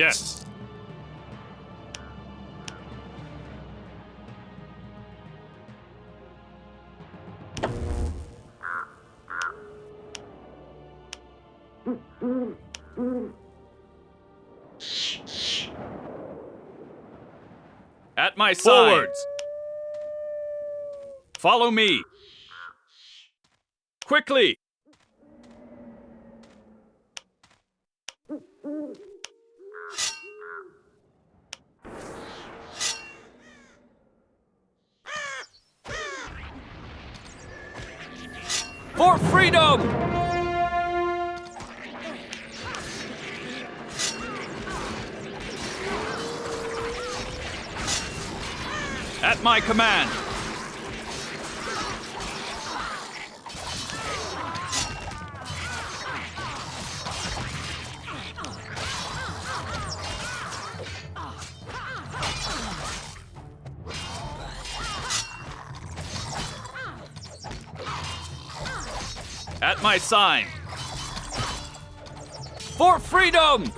Yes. At my side. Forwards. Follow me. Quickly. For freedom! At my command. At my sign. For freedom!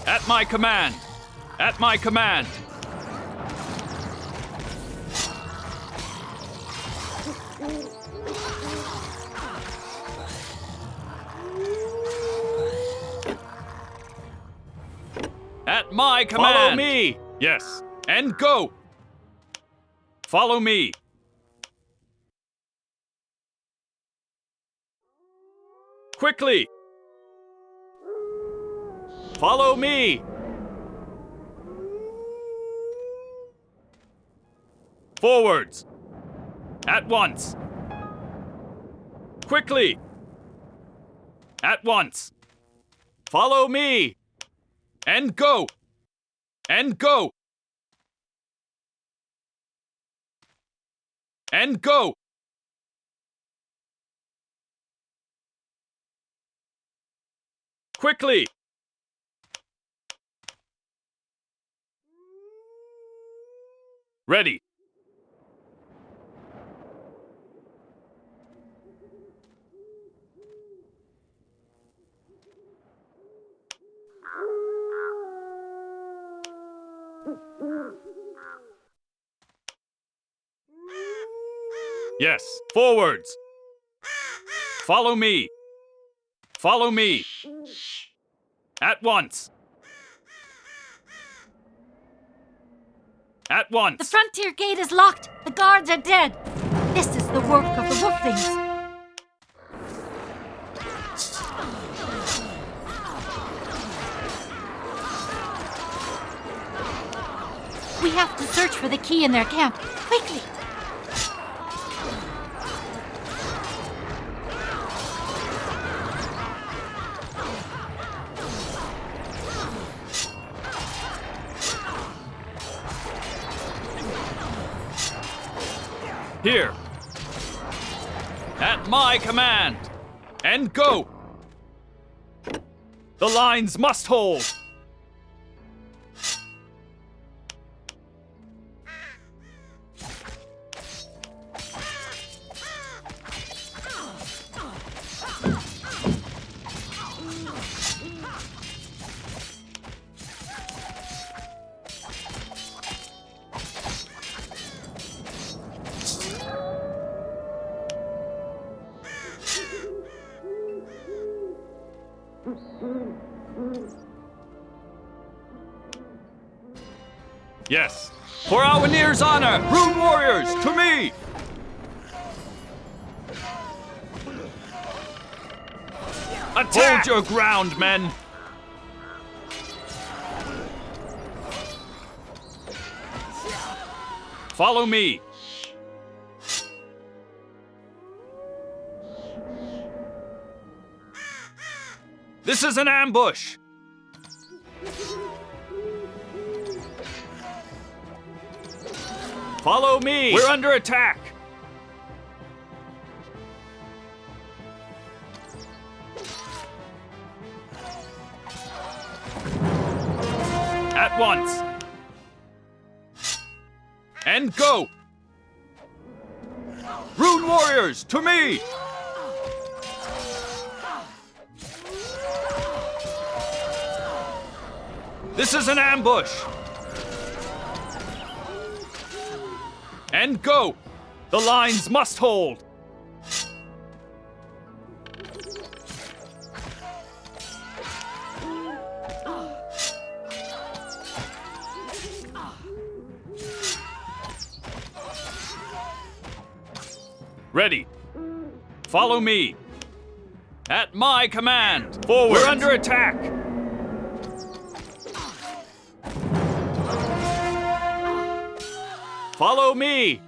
At my command. At my command. At my command. Follow me. Yes. And go! Follow me! Quickly! Follow me! Forwards! At once! Quickly! At once! Follow me! And go! And go! And go! Quickly! Ready! Yes, forwards! Follow me! Follow me! At once! At once! The frontier gate is locked! The guards are dead! This is the work of the wolflings! We have to search for the key in their camp. Quickly! Here! At my command! And go! The lines must hold! Yes, for Awenir's honor, Rune warriors, to me! Attack! Hold your ground, men! Follow me! This is an ambush! Follow me! We're under attack! At once! And go! Rune warriors, to me! This is an ambush! And go! The lines must hold! Ready. Follow me. At my command. Forward. We're under attack. Follow me.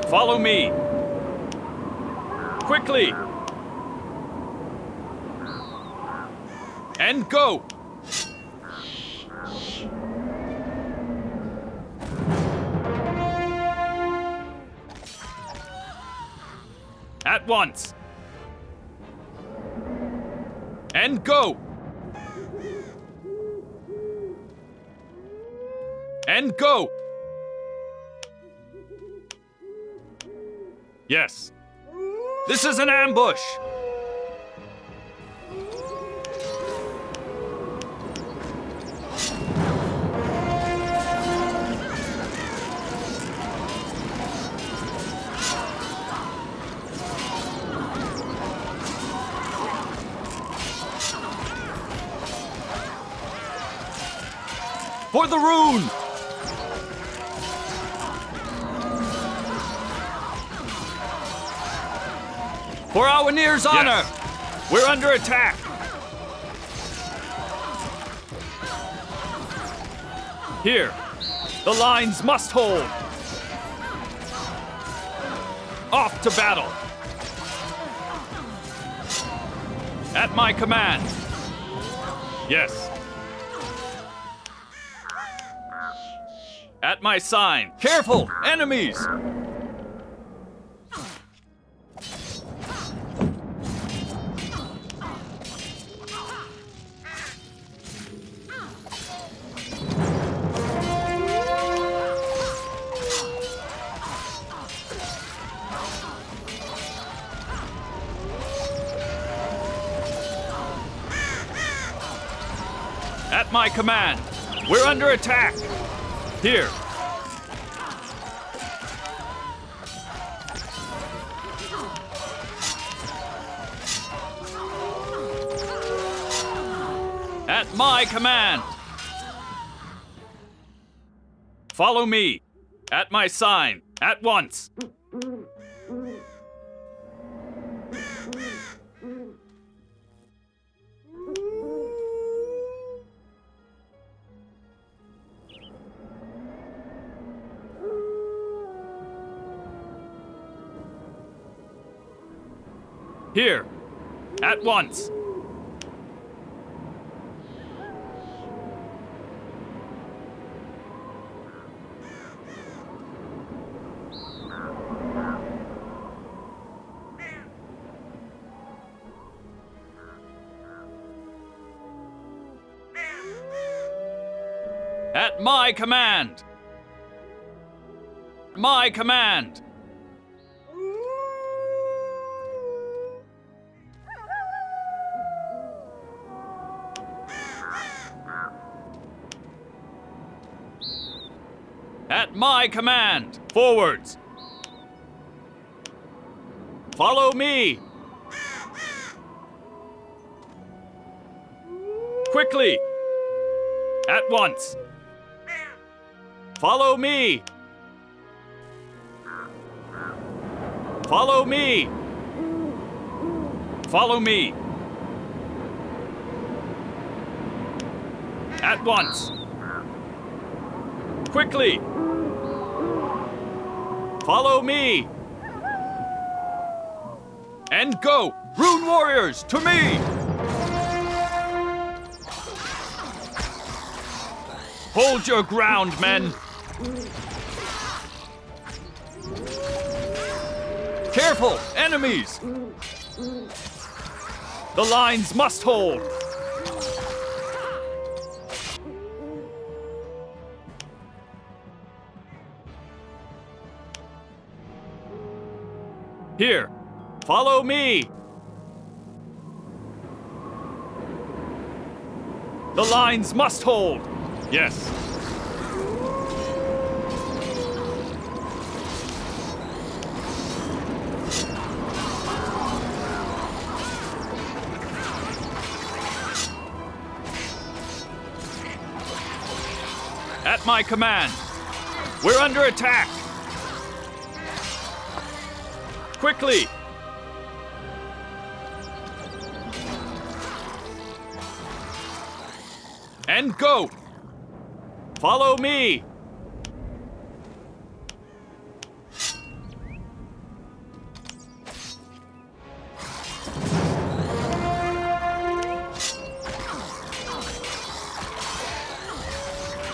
Follow me. Quickly. And go! At once! And go! And go! Yes. This is an ambush! For the rune! For our Nir's honor! We're under attack! Here, the lines must hold! Off to battle! At my command! Yes. At my sign. Careful! Enemies! At my command. We're under attack. Here. At my command. Follow me. At my sign. At once. Here. At once. At my command. My command. At my command. Forwards. Follow me. Quickly. At once. Follow me. Follow me. Follow me. At once. Quickly. Follow me. And go. Rune warriors, to me. Hold your ground, men. Careful, enemies. The lines must hold! Here, follow me! The lines must hold! Yes. At my command! We're under attack! Quickly! And go! Follow me!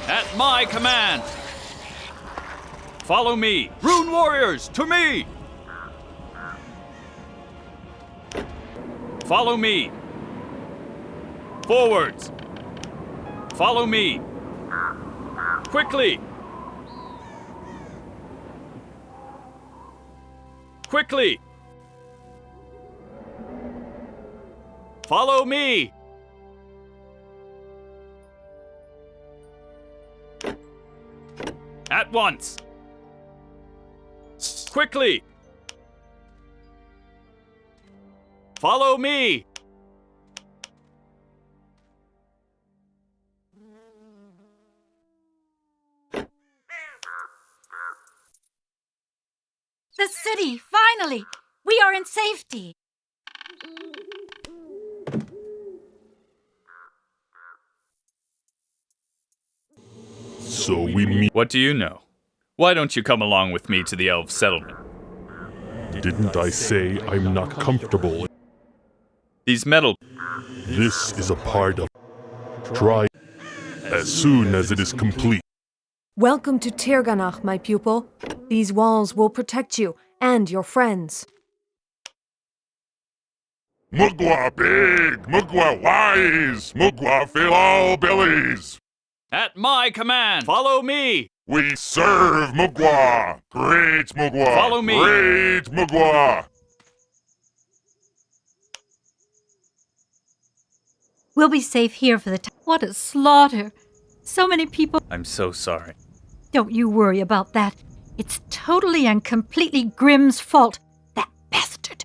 At my command! Follow me! Rune warriors, to me! Follow me! Forwards! Follow me! Quickly! Quickly! Follow me! At once! Quickly! Follow me! The city, finally! We are in safety! So we meet. What do you know? Why don't you come along with me to the elf settlement? Didn't I say I'm not comfortable? These metal... This is a part of. Try as soon as it is complete. Welcome to Tirganach, my pupil. These walls will protect you and your friends. Mugwa big, Mugwa wise, Mugwa fill all bellies. At my command! Follow me! We serve Mugwa! Great Mugwa! Follow me. Great Mugwa! We'll be safe here for the time. What a slaughter! So many people. I'm so sorry. Don't you worry about that. It's totally and completely Grimm's fault. That bastard.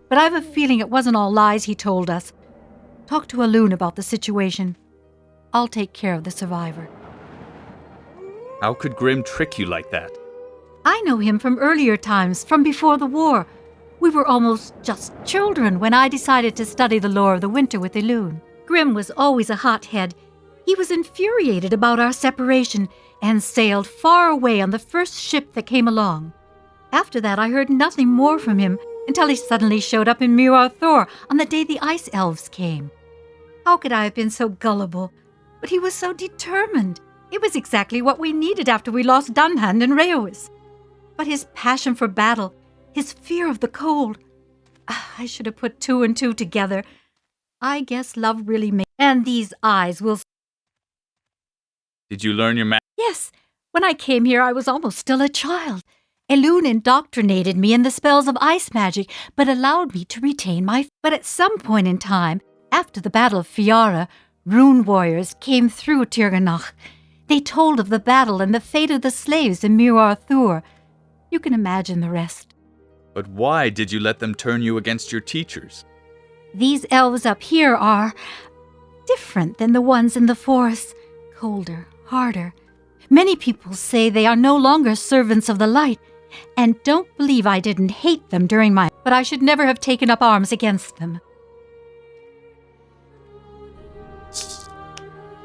But I've a feeling it wasn't all lies he told us. Talk to Aryn about the situation. I'll take care of the survivor. How could Grimm trick you like that? I know him from earlier times, from before the war. We were almost just children when I decided to study the lore of the winter with Aryn. Grimm was always a hothead. He was infuriated about our separation and sailed far away on the first ship that came along. After that, I heard nothing more from him until he suddenly showed up in Muir Thor on the day the Ice Elves came. How could I have been so gullible? But he was so determined. It was exactly what we needed after we lost Dunhand and Reois. But his passion for battle, his fear of the cold. I should have put two and two together. I guess love really made... And these eyes will... Did you learn your math? Yes, when I came here I was almost still a child. Aryn indoctrinated me in the spells of ice magic, but allowed me to retain my... But at some point in time, after the Battle of Fiara, rune warriors came through Tirganach. They told of the battle and the fate of the slaves in Muir Thor. You can imagine the rest. But why did you let them turn you against your teachers? These elves up here are different than the ones in the forest. Colder, harder. Many people say they are no longer servants of the light, and don't believe I didn't hate them during my... But I should never have taken up arms against them.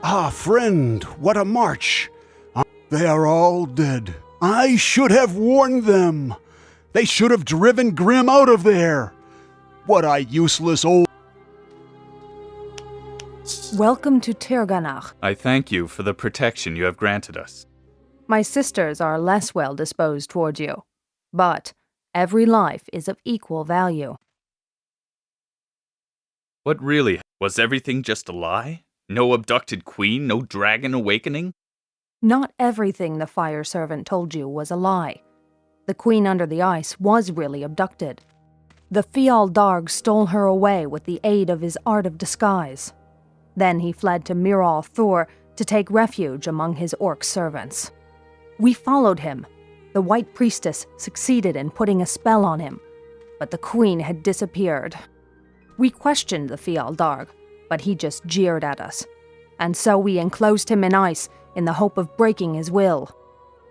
Ah, friend, what a march. They are all dead. I should have warned them. They should have driven Grimm out of there. What a useless old... Welcome to Tirganach. I thank you for the protection you have granted us. My sisters are less well disposed toward you, but every life is of equal value. What really? Was everything just a lie? No abducted queen, no dragon awakening? Not everything the fire servant told you was a lie. The queen under the ice was really abducted. The Fial Darg stole her away with the aid of his art of disguise. Then he fled to Miral Thor to take refuge among his orc servants. We followed him. The White Priestess succeeded in putting a spell on him, but the queen had disappeared. We questioned the Fial Darg, but he just jeered at us, and so we enclosed him in ice in the hope of breaking his will.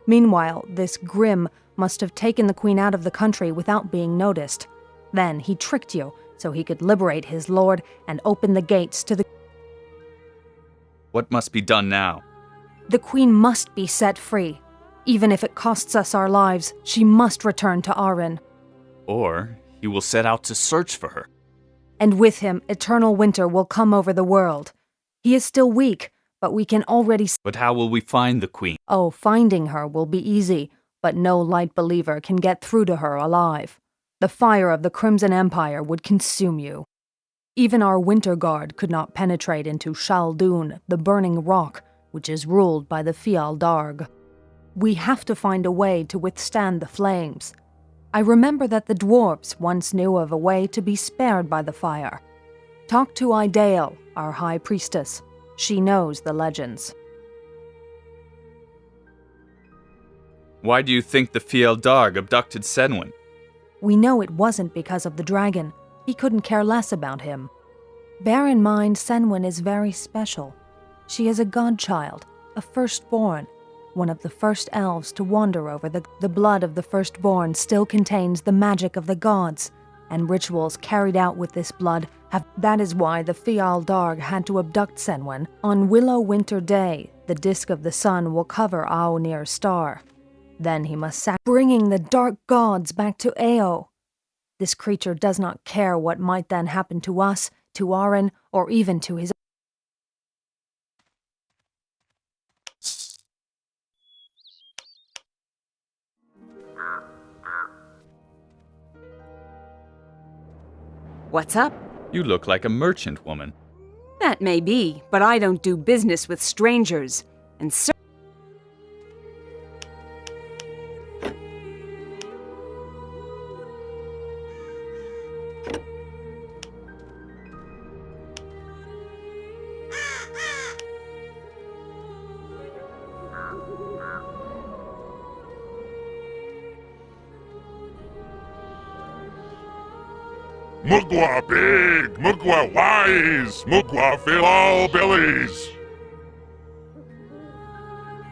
Meanwhile, this Grim must have taken the queen out of the country without being noticed. Then he tricked you so he could liberate his lord and open the gates to the... What must be done now? The queen must be set free. Even if it costs us our lives, she must return to Aryn. Or he will set out to search for her. And with him, eternal winter will come over the world. He is still weak, but we can already... But how will we find the queen? Oh, finding her will be easy, but no light believer can get through to her alive. The fire of the Crimson Empire would consume you. Even our Winter Guard could not penetrate into Shaldun, the burning rock, which is ruled by the Fial Darg. We have to find a way to withstand the flames. I remember that the dwarves once knew of a way to be spared by the fire. Talk to Idale, our High Priestess. She knows the legends. Why do you think the Fial Darg abducted Senwyn? We know it wasn't because of the dragon. He couldn't care less about him. Bear in mind, Senwyn is very special. She is a godchild, a firstborn, one of the first elves to wander over the blood of the firstborn still contains the magic of the gods, and rituals carried out with this blood have... That is why the Fial Darg had to abduct Senwyn. On Willow Winter Day, the disk of the sun will cover Aonir's star. Then he must bringing the dark gods back to Ao. This creature does not care what might then happen to us, to Aryn, or even to his... What's up? You look like a merchant woman. That may be, but I don't do business with strangers. And so... Mugwa big, Mugwa wise, Mugwa fill all bellies.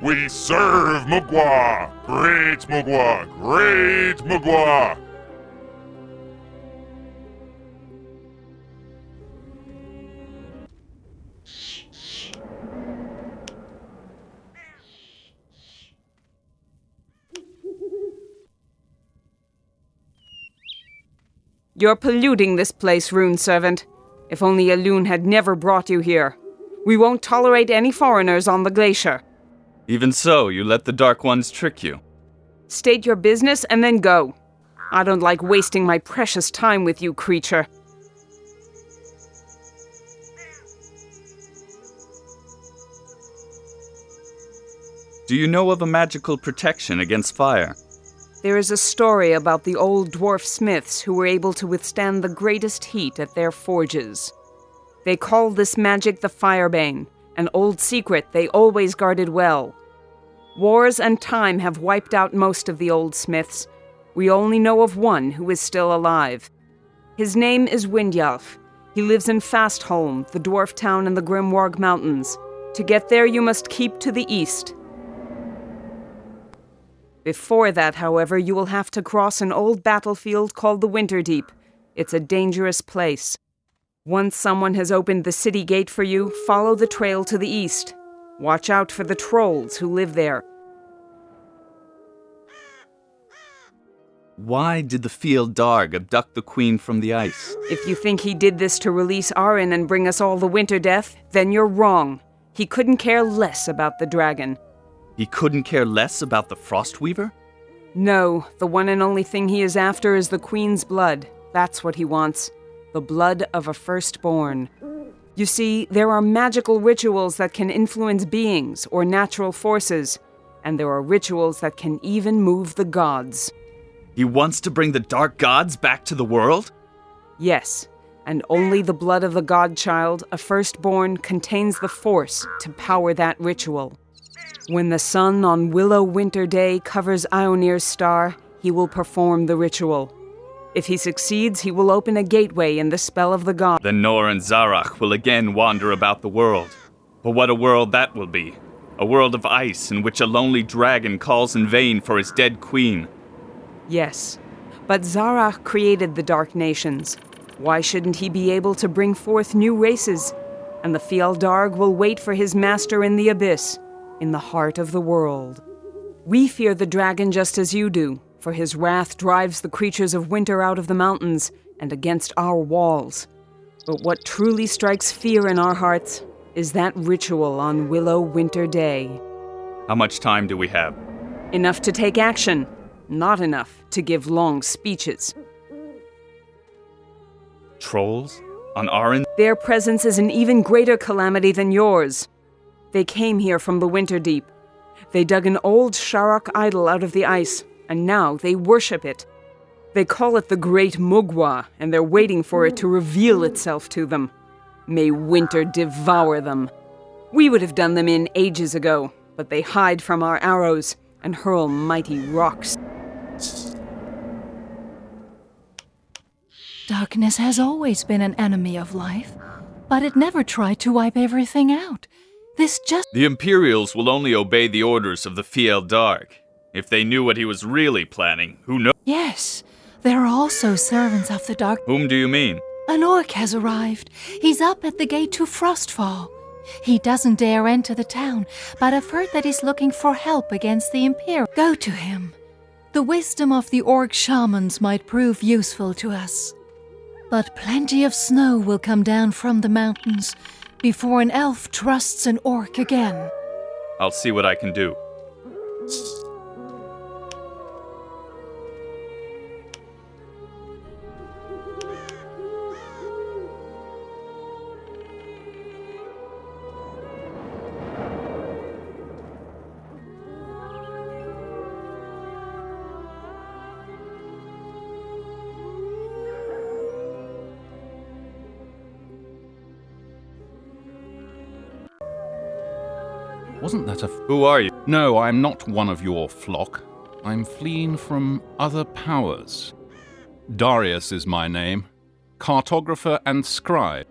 We serve Mugwa, great Mugwa, great Mugwa. You're polluting this place, Rune Servant. If only Elune had never brought you here. We won't tolerate any foreigners on the glacier. Even so, you let the Dark Ones trick you. State your business and then go. I don't like wasting my precious time with you, creature. Do you know of a magical protection against fire? There is a story about the old dwarf smiths who were able to withstand the greatest heat at their forges. They call this magic the Firebane, an old secret they always guarded well. Wars and time have wiped out most of the old smiths. We only know of one who is still alive. His name is Windjalf. He lives in Fastholm, the dwarf town in the Grimwarg Mountains. To get there, you must keep to the east. Before that, however, you will have to cross an old battlefield called the Winterdeep. It's a dangerous place. Once someone has opened the city gate for you, follow the trail to the east. Watch out for the trolls who live there. Why did the Fial Darg abduct the queen from the ice? If you think he did this to release Aryn and bring us all the winter death, then you're wrong. He couldn't care less about the dragon. He couldn't care less about the Frostweaver? No, the one and only thing he is after is the Queen's blood. That's what he wants. the blood of a firstborn. You see, there are magical rituals that can influence beings or natural forces, and there are rituals that can even move the gods. He wants to bring the dark gods back to the world? Yes, and only the blood of the godchild, a firstborn, contains the force to power that ritual. When the sun on Willow Winter Day covers Ionir's star, he will perform the ritual. If he succeeds, he will open a gateway in the spell of the god. Then Nor and Zarach will again wander about the world. But what a world that will be. A world of ice in which a lonely dragon calls in vain for his dead queen. Yes, but Zarach created the Dark Nations. Why shouldn't he be able to bring forth new races? And the Fjaldarg will wait for his master in the abyss, in the heart of the world. We fear the dragon just as you do, for his wrath drives the creatures of winter out of the mountains and against our walls. But what truly strikes fear in our hearts is that ritual on Willow Winter Day. How much time do we have? Enough to take action, not enough to give long speeches. Trolls? On Aryn? Their presence is an even greater calamity than yours. They came here from the Winter Deep. They dug an old Sharok idol out of the ice, and now they worship it. They call it the Great Mugwa, and they're waiting for it to reveal itself to them. May winter devour them. We would have done them in ages ago, but they hide from our arrows and hurl mighty rocks. Darkness has always been an enemy of life, but it never tried to wipe everything out. The Imperials will only obey the orders of the Fjaldarg. If they knew what he was really planning, who knows? Yes, there are also servants of the Dark. Whom do you mean? An orc has arrived. He's up at the gate to Frostfall. He doesn't dare enter the town, but I've heard that he's looking for help against the Imperial. Go to him. The wisdom of the orc shamans might prove useful to us. But plenty of snow will come down from the mountains before an elf trusts an orc again. I'll see what I can do. Wasn't that a... Who are you? No, I'm not one of your flock. I'm fleeing from other powers. Darius is my name. Cartographer and scribe.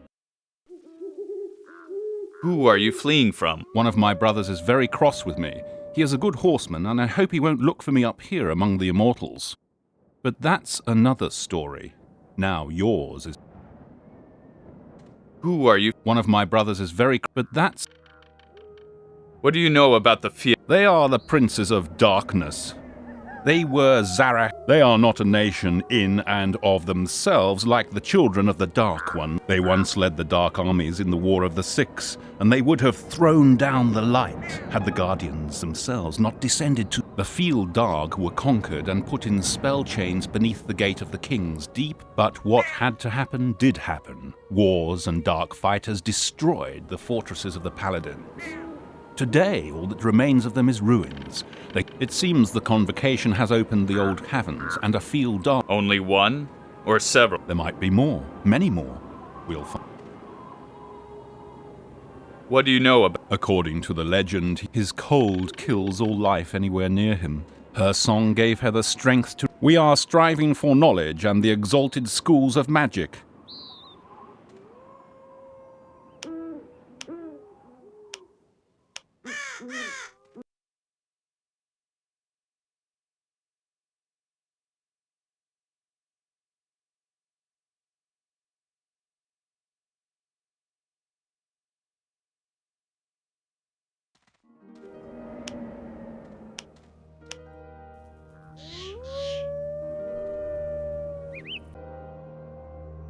Who are you fleeing from? One of my brothers is very cross with me. He is a good horseman, and I hope he won't look for me up here among the immortals. But that's another story. Now yours is... Who are you? One of my brothers is very... But that's... What do you know about the They are the princes of darkness. They were Zarach. They are not a nation in and of themselves like the children of the Dark One. They once led the Dark armies in the War of the Six, and they would have thrown down the light had the Guardians themselves not descended to... The Fjaldarg were conquered and put in spell chains beneath the Gate of the Kings Deep, but what had to happen did happen. Wars and dark fighters destroyed the fortresses of the Paladins. Today, all that remains of them is ruins. It seems the Convocation has opened the old caverns, and a Fjaldarg... Only one? Or several? There might be more. Many more. We'll find. What do you know about... According to the legend, his cold kills all life anywhere near him. Her song gave her the strength to... We are striving for knowledge and the exalted schools of magic.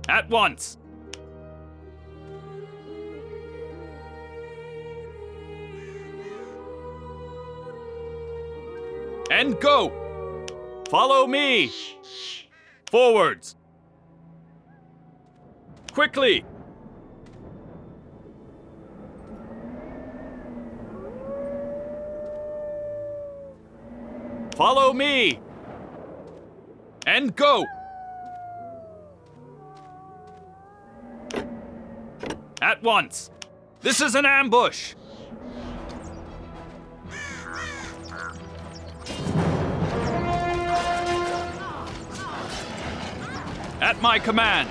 At once! And go! Follow me! Forwards! Quickly! Follow me! And go! At once! This is an ambush! At my command!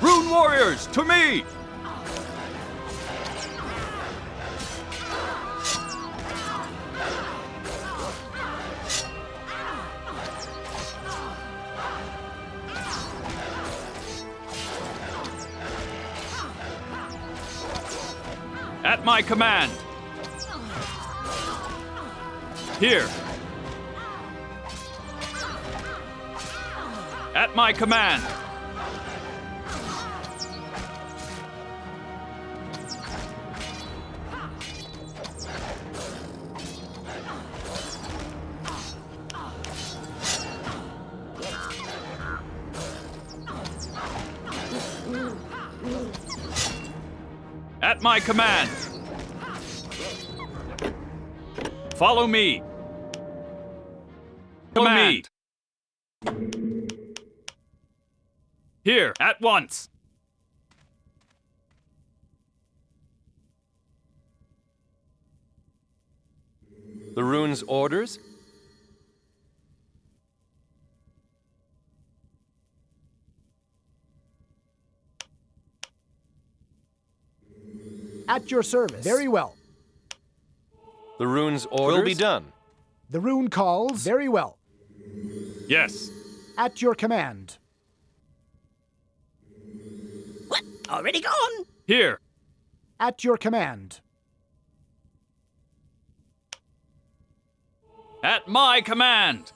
Rune warriors, to me! At my command! Here! At my command! At my command! Follow me! Command! Here, at once! The rune's orders? At your service. Very well. The rune's orders? Will be done. The rune calls. Very well. Yes. At your command. What? Already gone? Here. At your command. At my command!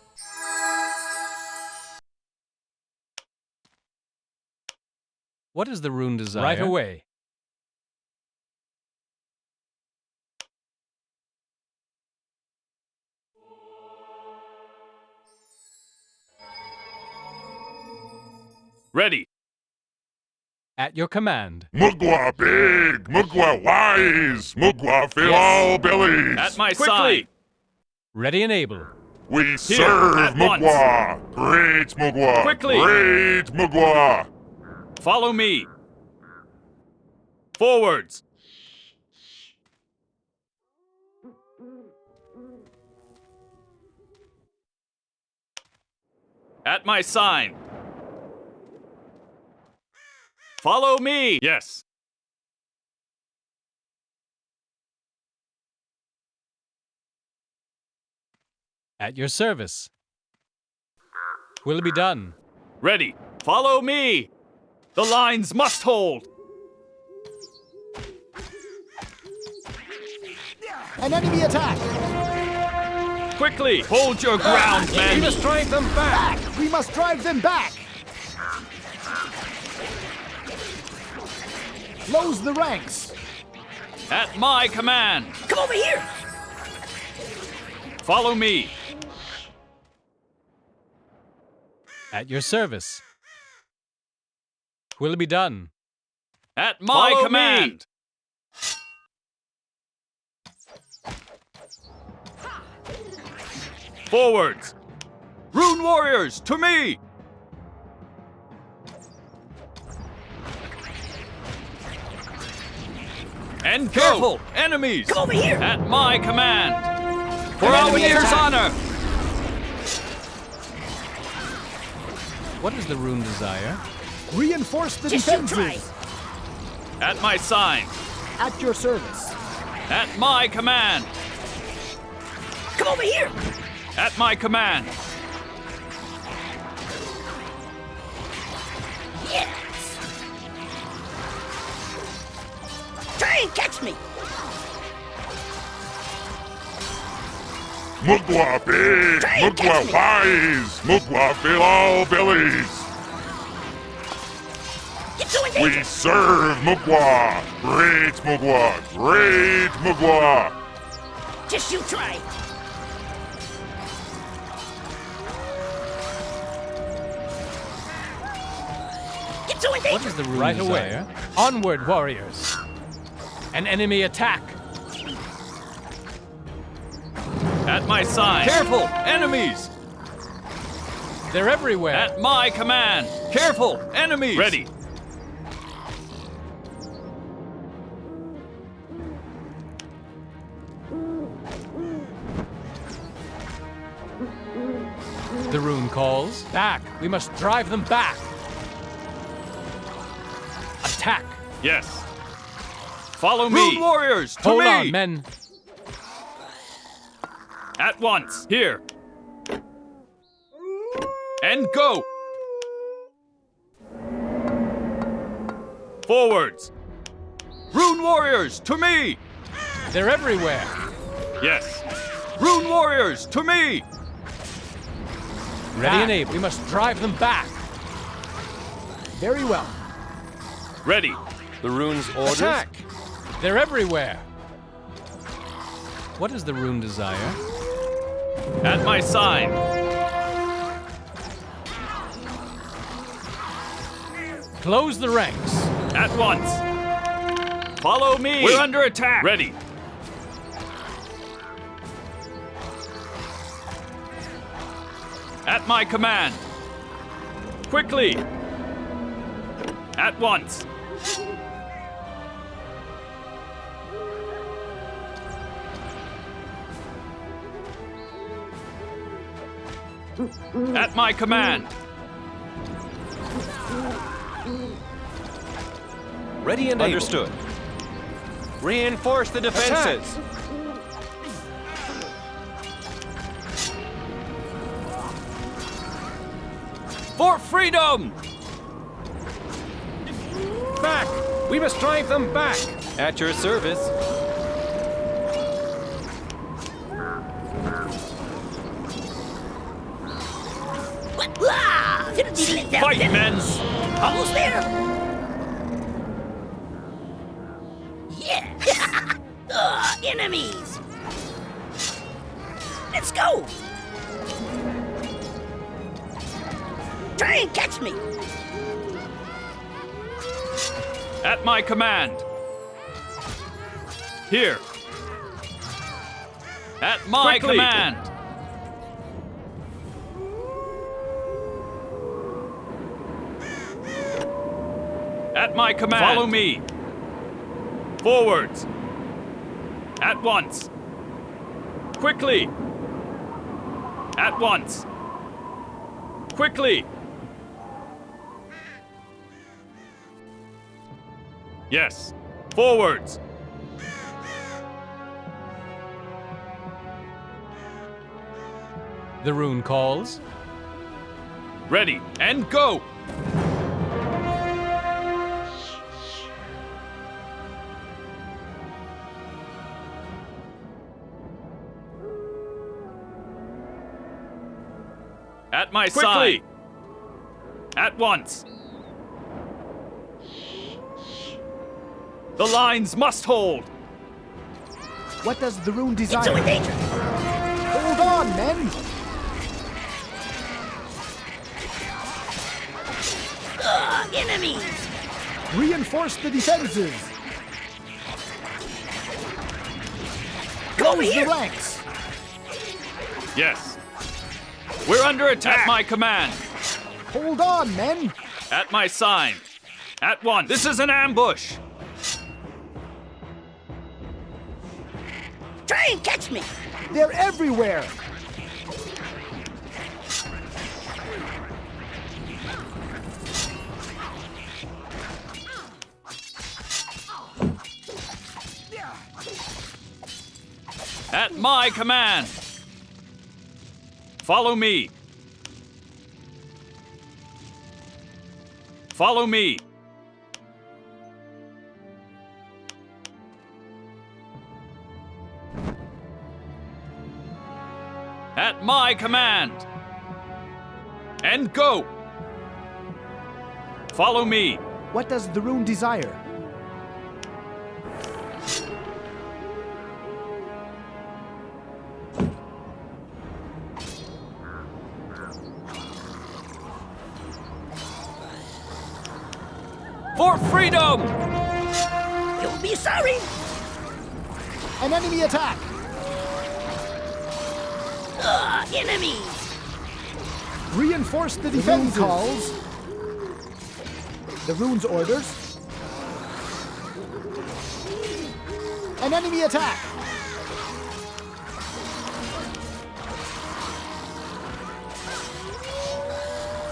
What is the rune desire? Right away. Ready. At your command. Mugwa big, Mugwa wise, Mugwa fill all bellies. At my Quickly. side. Ready and able. We serve at Mugwa. Great Mugwa. Quickly. Great Mugwa. Follow me. Forwards. At my sign. Follow me! Yes. At your service. Will be done. Ready. Follow me! The lines must hold! An enemy attack! Quickly! Hold your ground, men! We must drive them back! We must drive them back! Close the ranks! At my command! Come over here! Follow me! At your service. Will be done. At my command! Forwards! Rune warriors, to me! And go! Careful! Enemies! Come over here! At my command! For our year's honor! What is the rune desire? Reinforce the Just you defenses! At my sign! At your service! At my command! Come over here! At my command! Yes! Try and catch me! Mugwa big, Try and catch Mugwa me. wise, Mugwa fill all bellies. Get so in We danger! serve Mugwa. Great Mugwa. Great Mugwa. Just you try! so in danger. What is the rune right away? Onward, warriors. An enemy attack. At my side. Careful! Enemies! They're everywhere. At my command. Careful! Enemies! Ready. The rune calls. Back. We must drive them back. Attack. Yes. Follow me. Rune warriors, to Hold me! on, men. At once. Here. And go. Forwards. Rune warriors, to me! They're everywhere. Yes. Rune warriors, to me! Ready and able. We must drive them back. Very well. Ready. The rune's orders. Attack. They're everywhere. What does the rune desire? At my side. Close the ranks. At once. Follow me. We're under attack. Ready. At my command. Quickly. At once. At my command. Ready and understood. Reinforce the defenses. For freedom! Back! We must drive them back! At your service. Fight, men! Almost there. Yeah. Enemies. Let's go. Try and catch me. At my command. Here. At my Quickly. command. At my command. Follow me. Forwards. At once. Quickly. At once. Quickly. Yes. Forwards. The rune calls. Ready and go. At my side. At once. The lines must hold. What does the rune It's so desire? in danger. Hold on, men! Enemies. Reinforce the defenses! Come over Close the here. ranks! Yes. We're under attack. At my command. Hold on, men! At my sign. At once. This is an ambush! Try and catch me. They're everywhere! At my command. Follow me. Follow me. At my command. And go. Follow me. What does the rune desire? For freedom! You'll be sorry. An enemy attack! Enemies! Reinforce the defense calls. The rune's orders. An enemy attack!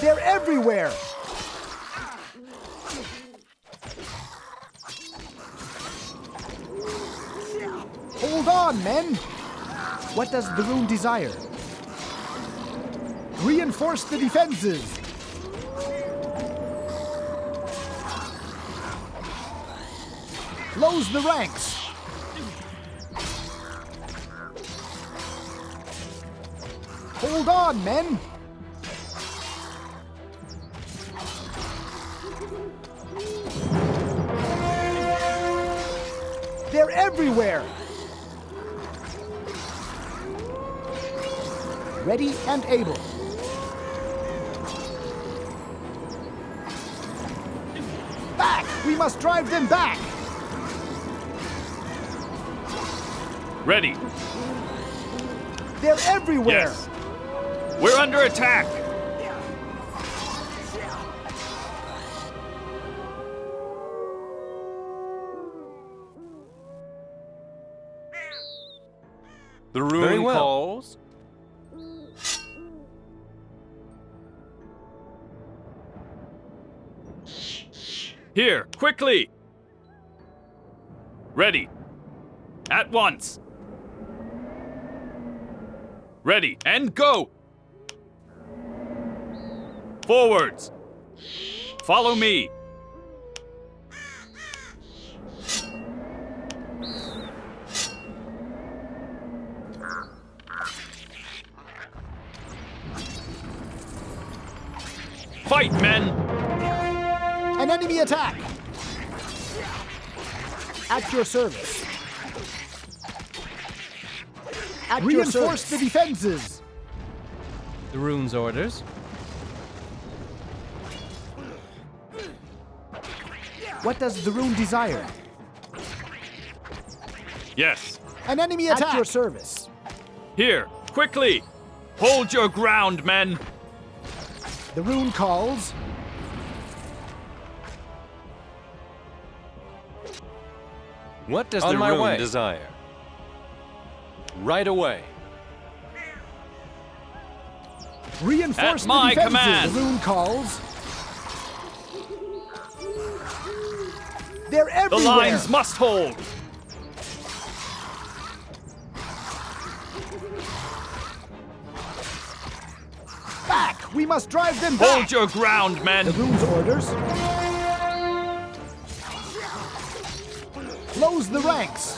They're everywhere! Hold on, men! What does the rune desire? Reinforce the defenses! Close the ranks! Hold on, men! They're everywhere! Ready and able. Back! We must drive them back! Ready. They're everywhere! Yes. We're under attack. The rune calls. Here, quickly. Ready. At once. Ready, and go. Forwards. Follow me. Fight, men! An enemy attack! At your service. At Reinforce your service. The defenses! The rune's orders. What does the rune desire? Yes. An enemy attack! At your service. Here, quickly! Hold your ground, men! The rune calls. What does the rune desire? Right away. Reinforce At my the defenses. command. The rune calls. They're everywhere. The lines must hold. Back! We must drive them back! Hold your ground, men! The rune's orders. Close the ranks.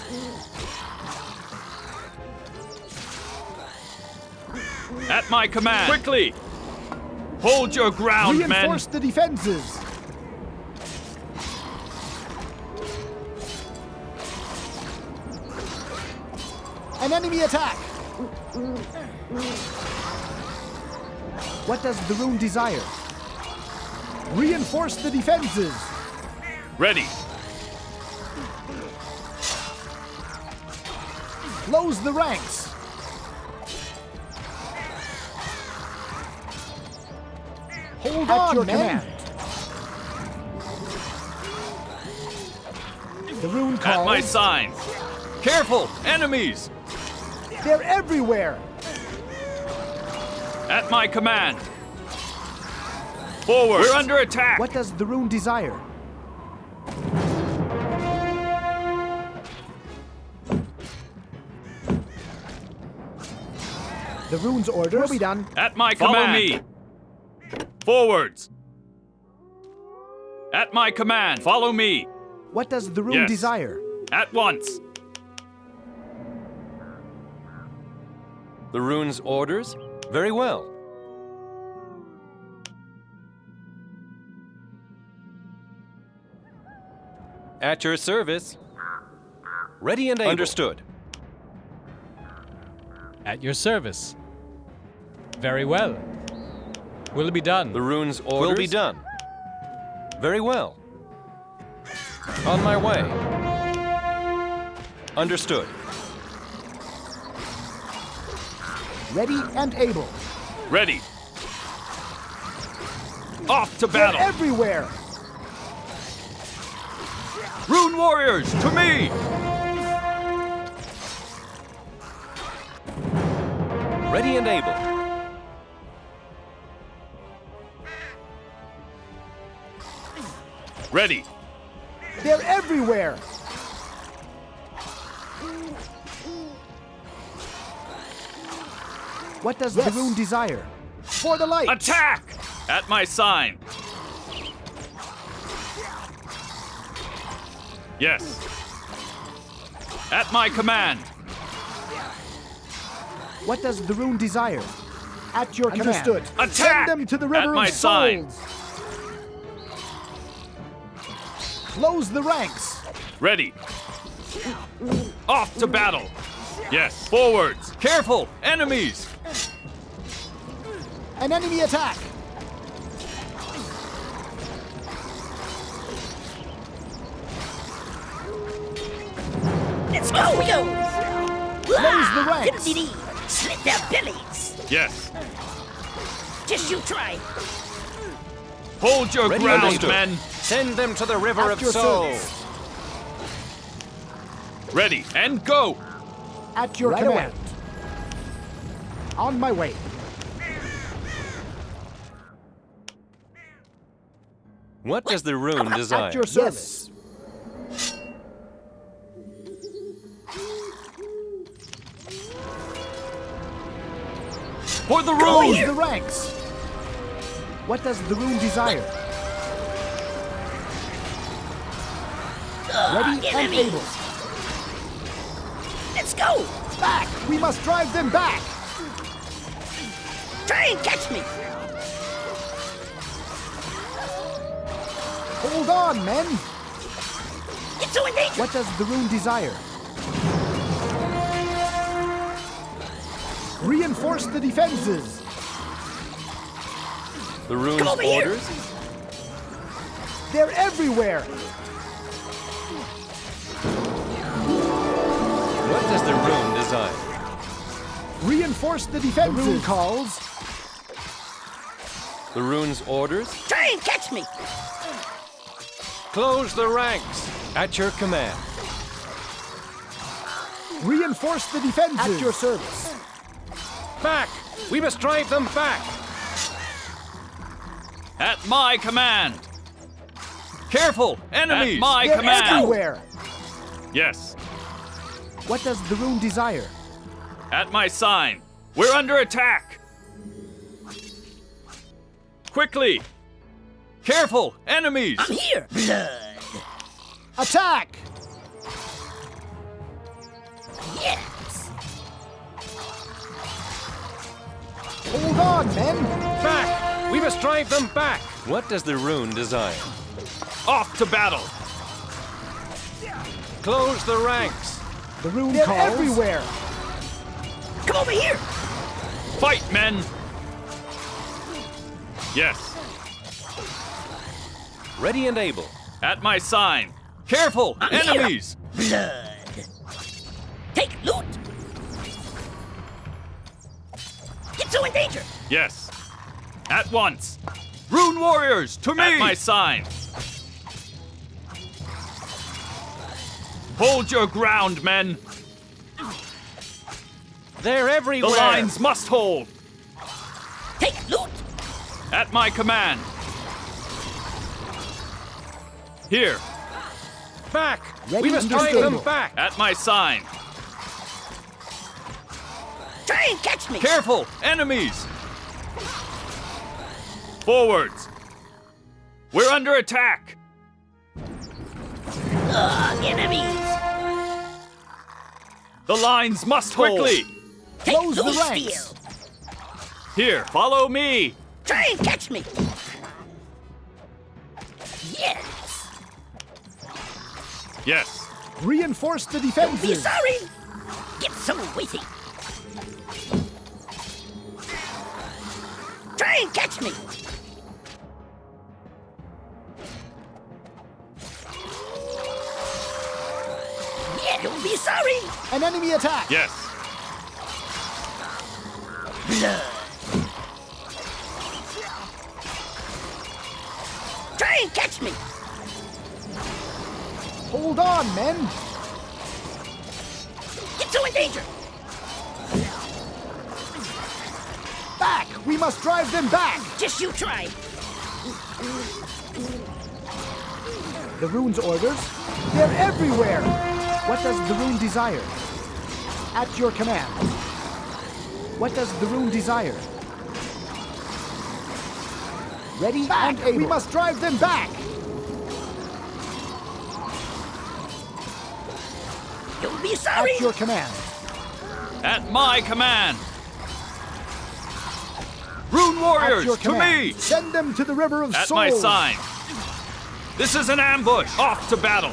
At my command! Quickly! Hold your ground, men! Reinforce the defenses. An enemy attack! What does the rune desire? Reinforce the defenses! Ready! Close the ranks! Hold on, your men! The rune calls. At my sign! Careful! Enemies! They're everywhere! At my command! Forward! We're under attack! What does the rune desire? The rune's orders will be done. At my command! Follow me! Forwards! At my command! Follow me! What does the rune desire? At once! The rune's orders? Very well. At your service. Ready and able. Understood. At your service. Very well. Will be done. The rune's orders? Will be done. Very well. On my way. Understood. Ready and able. Ready. Off to They're battle. everywhere. Rune warriors, to me! Ready and able. Ready. They're everywhere. What does the rune desire? For the light. Attack! At my sign. Yes. At my command. What does the rune desire? At your command. Understood. Attack! Send them to the river At my of sign. souls. Close the ranks. Ready. Off to battle. Yes. Forwards. Careful. Enemies. An enemy attack. Let's go, yo! Close the ranks. Diddly-dee. Slit their bellies. Yes. Just you try. Hold your Ready ground, understood. men. Send them to the river At of your souls. service. Ready. And go. At your Right command. On my way. What does the rune desire? At your service. For the Close rune. the ranks. What does the rune desire? Ready and enemy. able. Let's go! Back! We must drive them back! Try and catch me! Hold on, men! Get so in danger! What does the rune desire? Reinforce the defenses! The rune's over here. orders? They're everywhere! What does the rune desire? Reinforce the defenses! The rune calls. The rune's orders? Try and catch me! Close the ranks. At your command. Reinforce the defenses! At your service. Back! We must drive them back! At my command. Careful. Enemies. At my They're command. everywhere! Yes. What does the rune desire? At my sign. We're under attack. Quickly. Careful. Enemies. I'm here! Blood! Attack! Yes! Hold on, men! Back! We must drive them back! What does the rune desire? Off to battle. Close the ranks! The rune They're calls. everywhere! Come over here! Fight, men! Yes. Ready and able. At my sign. Careful! I'm here. Enemies! Blood! Take loot! Get so in danger! Yes. At once. Rune warriors, to me! At my sign. Hold your ground, men. They're The everywhere! lines must hold. Take loot! At my command. Here. Back! Ready, We must drive understood. them back! At my sign. Try and catch me! Careful! Enemies! Forwards! We're under attack! Enemies! The lines must hold! Quickly! Take Close the loose ranks. steel! Here, follow me! Try and catch me! Yes! Yes. Reinforce the Don't be defenses! sorry! Get so witty! Try and catch me! An enemy attack! Yes. Blood. Try and catch me! Hold on, men! Get so in danger! Back! We must drive them back! Just you try! The rune's orders? They're everywhere! What does the rune desire? At your command. What does the rune desire? Ready Back. and able. We must drive them back! You'll be sorry! At your command. At my command. Rune warriors, At your to command. me! Send them to the river of At souls. my sign. This is an ambush. Off to battle.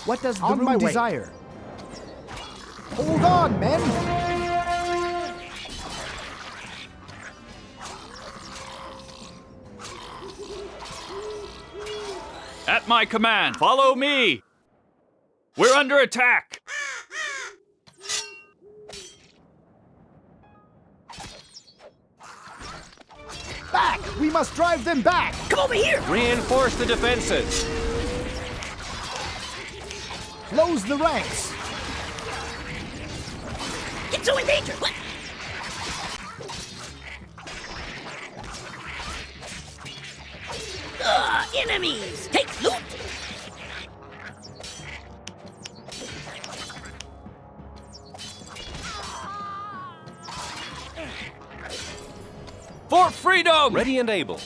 What does the On my rune way. desire? Hold on, men! At my command. Follow me. We're under attack. Back! We must drive them back! Come over here! Reinforce the defenses. Close the ranks! Get so in danger! What? Enemies! Take loot! For freedom! Ready and able.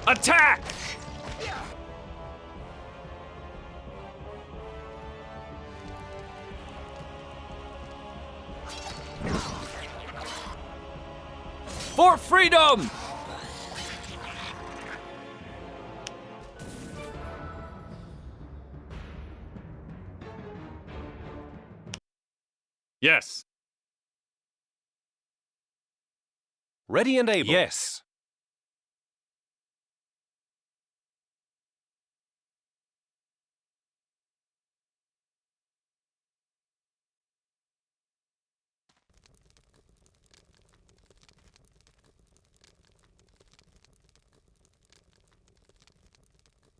Attack! For freedom! Yes. Ready and able. Yes.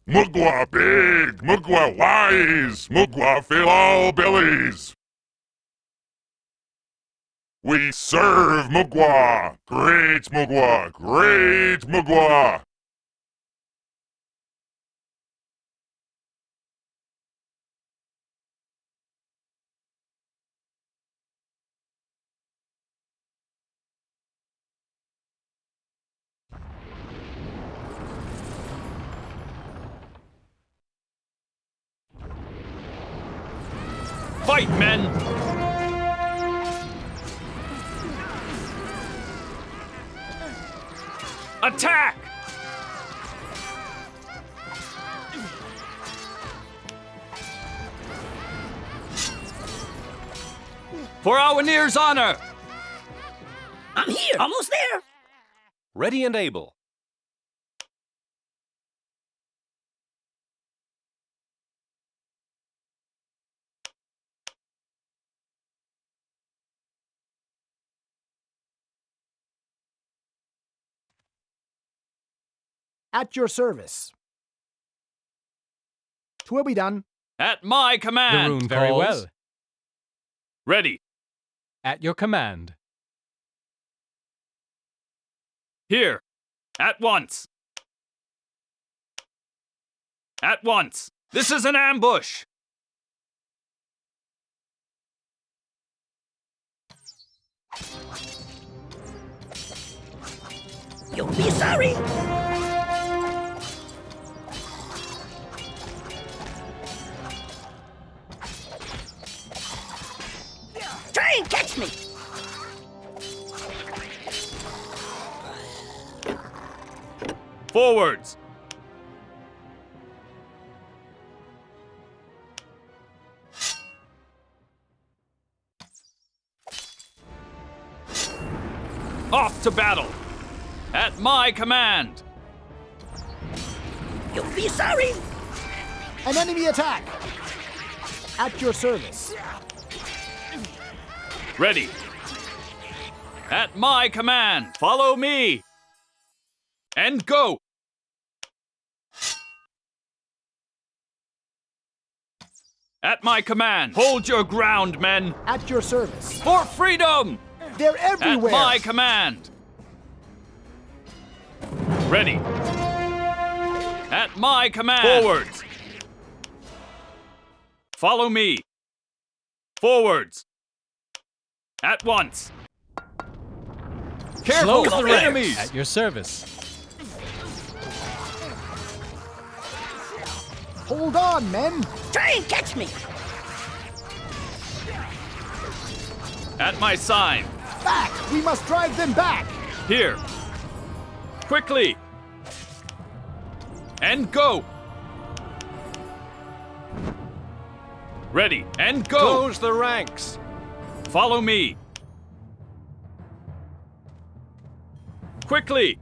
Mugwa big, Mugwa wise, Mugwa fill all bellies. We serve Mugwa, great Mugwa, great Mugwa. Fight, men! Attack! For our Awenir's honor! I'm here! Almost there! Ready and able. At your service. 'Twill be done. At my The command! rune very calls. well. Ready. At your command. Here. At once. At once. This is an ambush. You'll be sorry! Try and catch me! Forwards. Off to battle! At my command! You'll be sorry! An enemy attack! At your service. Ready! At my command! Follow me! And go! At my command! Hold your ground, men! At your service. For freedom! They're everywhere! At my command! Ready! At my command! Forwards! Follow me! Forwards! At once! Careful! Close the ranks. Enemies! At your service. Hold on, men! Try and catch me! At my sign! Back! We must drive them back! Here! Quickly! And go! Ready, and go! Close the ranks! Follow me! Quickly!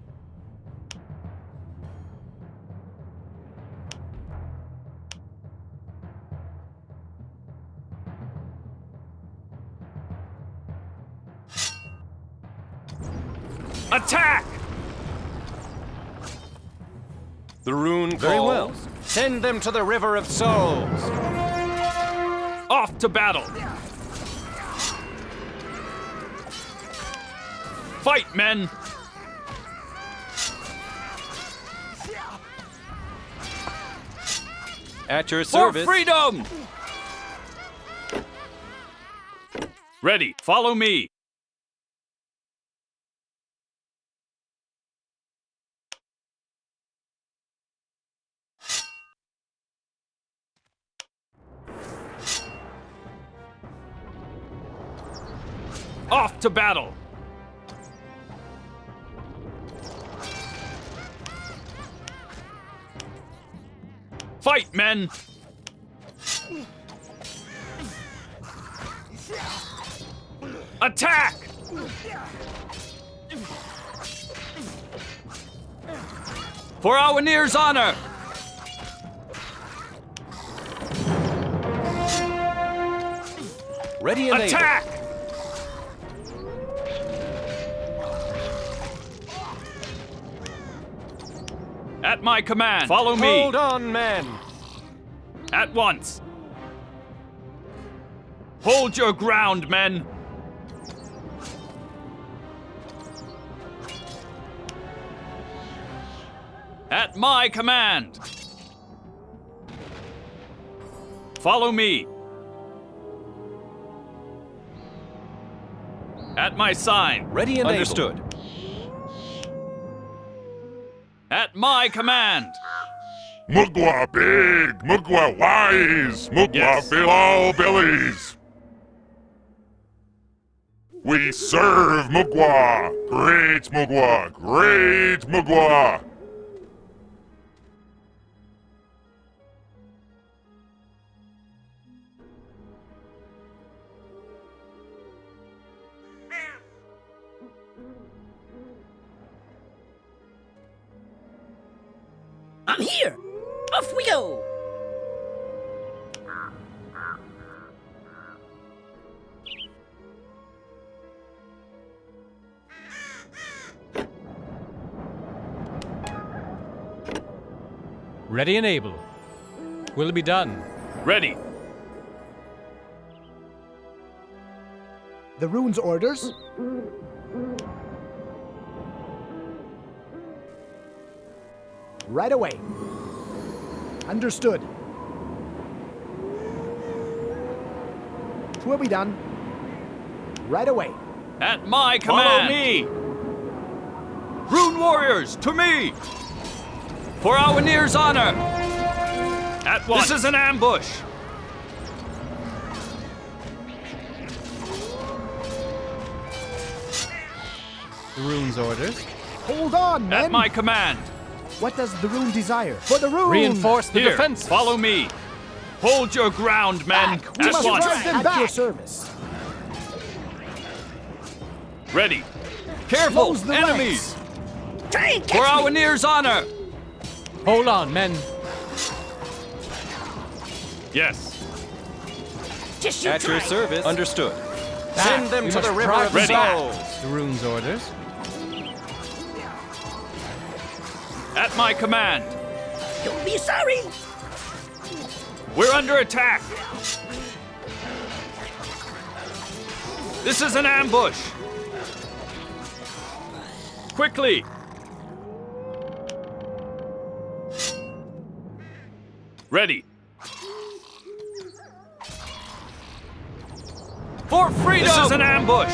Attack! The rune calls. Very well. Send them to the River of Souls. Off to battle! Fight, men! At your For service. freedom! Ready, follow me! Off to battle! Fight, men! Attack! For our Awenir's honor! Ready and able. Attack! At my command, follow me! Hold on, men! At once! Hold your ground, men! At my command! Follow me! At my sign! Ready and Understood. able. At my command! Mugwa big, Mugwa wise, Mugwa Yes. fill all bellies. We serve Mugwa, great Mugwa, great Mugwa. I'm here! Off we go! Ready and able. Will it be done? Ready! The rune's orders? Right away. Understood. Twill be done. Right away. At my command! Follow me! Rune warriors, to me! For our Awenir's honor! At once! This is an ambush! The rune's orders. Hold on, men! At my command! What does the rune desire? For the rune! Reinforce the Here, defenses. follow me! Hold your ground, men! Back! We At must once! drive them back! At your service. Ready! Careful! Close the Enemies! ranks. Try and For catch our me! Nir's honor! Hold on, men. Yes. Just you At your try. service. Understood. That, Send them we to must the river drive of them back. souls. The rune's orders. At my command. You'll be sorry! We're under attack. This is an ambush. Quickly. Ready. For freedom! This is an ambush.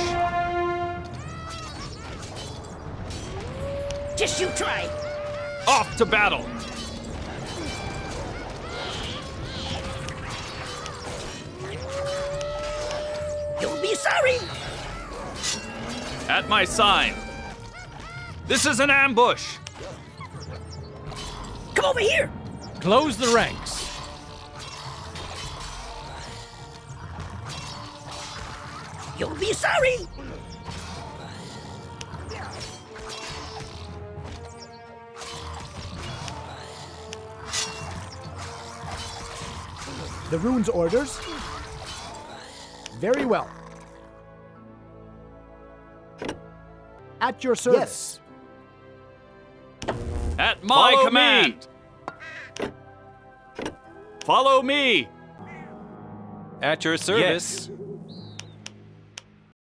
Just you try! Off to battle. You'll be sorry! At my sign. This is an ambush. Come over here! Close the ranks. You'll be sorry! The rune's orders? Very well. At your service. At my Follow command. Follow me. At your service. Yes.